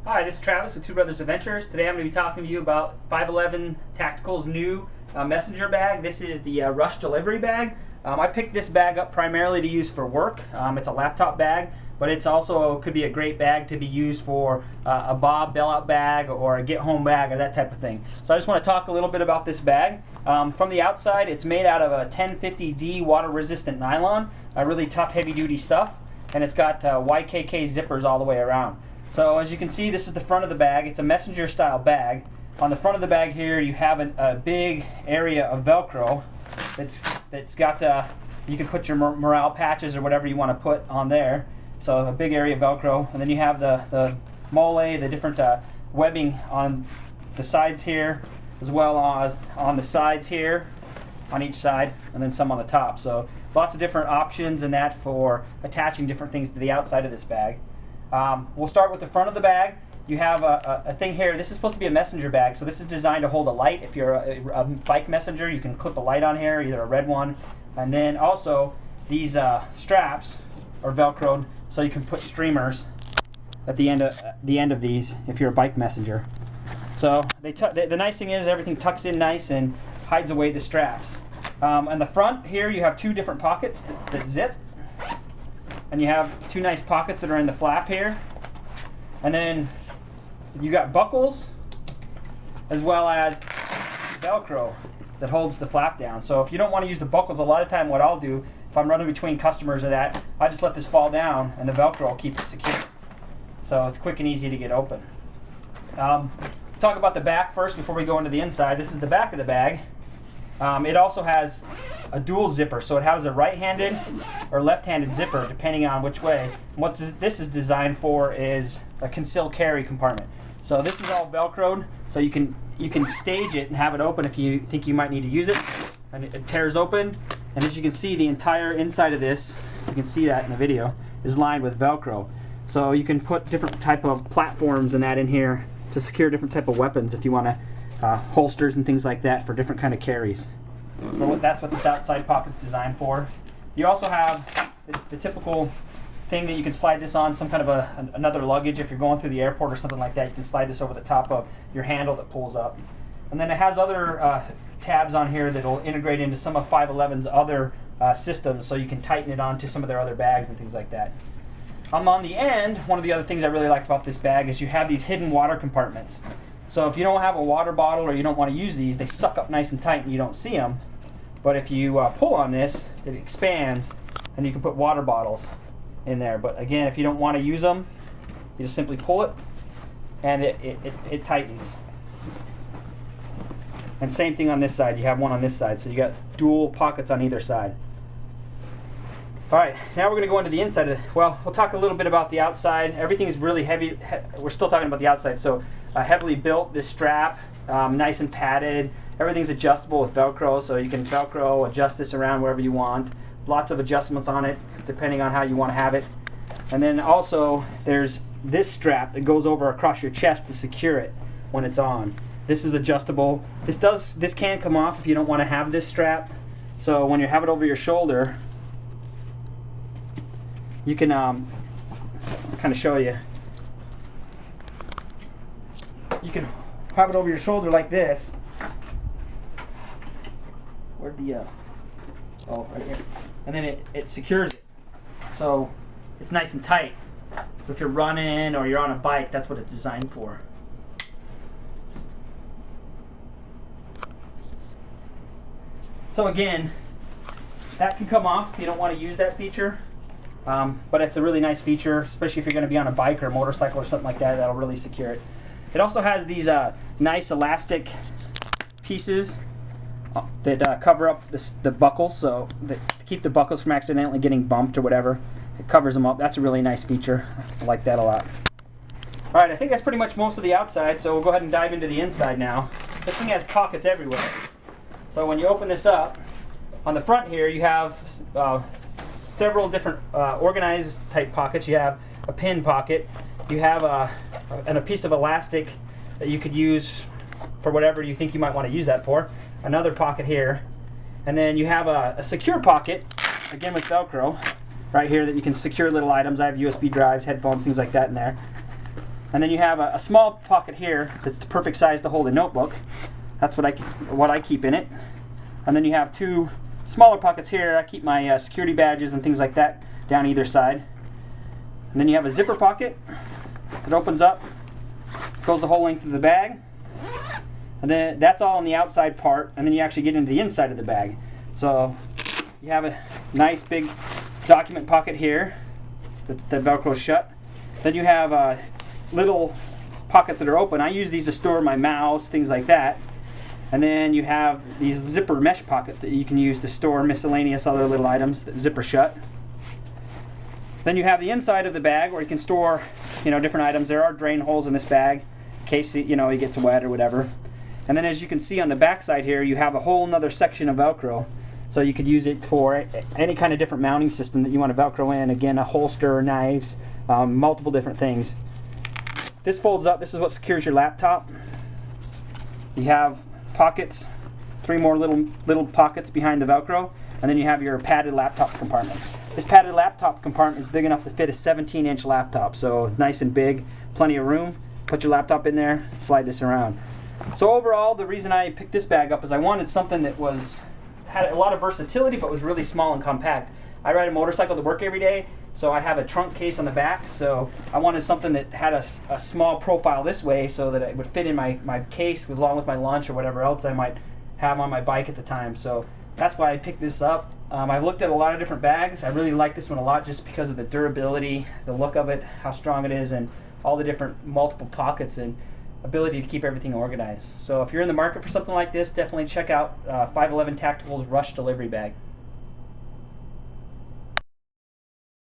Hi, this is Travis with Two Brothers Adventures. Today I'm going to be talking to you about 511 Tactical's new messenger bag. This is the Rush Delivery bag. I picked this bag up primarily to use for work. It's a laptop bag, but it's also could be a great bag to be used for a Bob bailout bag or a get home bag or that type of thing. So I just want to talk a little bit about this bag. From the outside, it's made out of a 1050D water resistant nylon, really tough heavy duty stuff, and it's got YKK zippers all the way around. So as you can see, this is the front of the bag. It's a messenger style bag. On the front of the bag here, you have a big area of Velcro that's got, you can put your morale patches or whatever you want to put on there. So a big area of Velcro. And then you have the mole, the different webbing on the sides here, as well as on the sides here, on each side, and then some on the top. So lots of different options in that for attaching different things to the outside of this bag. We'll start with the front of the bag. You have a thing here. This is supposed to be a messenger bag, so this is designed to hold a light. If you're a bike messenger, you can clip a light on here, either a red one. And then also these straps are Velcroed, so you can put streamers at the end of these if you're a bike messenger. So the nice thing is everything tucks in nice and hides away the straps. On the front here, you have two different pockets that zip. And you have two nice pockets that are in the flap here. And then you got buckles as well as Velcro that holds the flap down. So if you don't want to use the buckles, a lot of time what I'll do, if I'm running between customers or that, I just let this fall down and the Velcro will keep it secure. So it's quick and easy to get open. Talk about the back first before we go into the inside. This is the back of the bag. It also has a dual zipper, so it has a right-handed or left-handed zipper depending on which way. And what this is designed for is a concealed carry compartment. So this is all Velcroed, so you can stage it and have it open if you think you might need to use it. And it tears open, and as you can see, the entire inside of this, you can see that in the video, is lined with Velcro. So you can put different type of platforms and that in here to secure different type of weapons if you want to. Holsters and things like that for different kind of carries. So that's what this outside pocket's designed for. You also have the typical thing that you can slide this on, some kind of another luggage. If you're going through the airport or something like that, you can slide this over the top of your handle that pulls up. And then it has other tabs on here that will integrate into some of 511's other systems, so you can tighten it onto some of their other bags and things like that. On the end, one of the other things I really like about this bag is you have these hidden water compartments. So if you don't have a water bottle or you don't want to use these, they suck up nice and tight and you don't see them. But if you pull on this, it expands and you can put water bottles in there. But again, if you don't want to use them, you just simply pull it and it tightens. And same thing on this side. You have one on this side, so you got dual pockets on either side. Alright, now we're going to go into the inside of well, we'll talk a little bit about the outside. Everything is really heavy. We're still talking about the outside. So heavily built, this strap, nice and padded. Everything's adjustable with Velcro, so you can Velcro, adjust this around wherever you want. Lots of adjustments on it, depending on how you want to have it. And then also, there's this strap that goes over across your chest to secure it when it's on. This is adjustable. This can come off if you don't want to have this strap. So when you have it over your shoulder, you can kind of show you. You can have it over your shoulder like this. Where'd the oh, right here. And then it secures it. So it's nice and tight. So if you're running or you're on a bike, that's what it's designed for. So again, that can come off if you don't want to use that feature. But it's a really nice feature, especially if you're going to be on a bike or a motorcycle or something like that. That'll really secure it. It also has these nice elastic pieces that cover up the buckles, so to keep the buckles from accidentally getting bumped or whatever. It covers them up. That's a really nice feature. I like that a lot. Alright, I think that's pretty much most of the outside, so we'll go ahead and dive into the inside now. This thing has pockets everywhere. So when you open this up, on the front here you have several different organized type pockets. You have a pin pocket. You have a piece of elastic that you could use for whatever you think you might want to use that for. Another pocket here. And then you have a secure pocket, again with Velcro, right here that you can secure little items. I have USB drives, headphones, things like that in there. And then you have a small pocket here that's the perfect size to hold a notebook. That's what I keep in it. And then you have two smaller pockets here. I keep my security badges and things like that down either side. And then you have a zipper pocket that opens up, goes the whole length of the bag. And then that's all on the outside part, and then you actually get into the inside of the bag. So you have a nice big document pocket here that Velcro's shut. Then you have little pockets that are open. I use these to store my mouse, things like that. And then you have these zipper mesh pockets that you can use to store miscellaneous other little items that zipper shut. Then you have the inside of the bag where you can store, different items. There are drain holes in this bag in case it gets wet or whatever. And then as you can see on the back side here, you have a whole nother section of Velcro. So you could use it for any kind of different mounting system that you want to Velcro in. Again, a holster, knives, multiple different things. This folds up. This is what secures your laptop. You have pockets, 3 more little pockets behind the Velcro, and then you have your padded laptop compartment. This padded laptop compartment is big enough to fit a 17-inch laptop, so nice and big, plenty of room. Put your laptop in there, slide this around. So overall, the reason I picked this bag up is I wanted something that had a lot of versatility but was really small and compact. I ride a motorcycle to work every day, so I have a trunk case on the back, so I wanted something that had a small profile this way so that it would fit in my case along with my lunch or whatever else I might have on my bike at the time. So that's why I picked this up. I've looked at a lot of different bags. I really like this one a lot just because of the durability, the look of it, how strong it is, and all the different multiple pockets and ability to keep everything organized. So if you're in the market for something like this, definitely check out 511 Tactical's Rush Delivery Bag.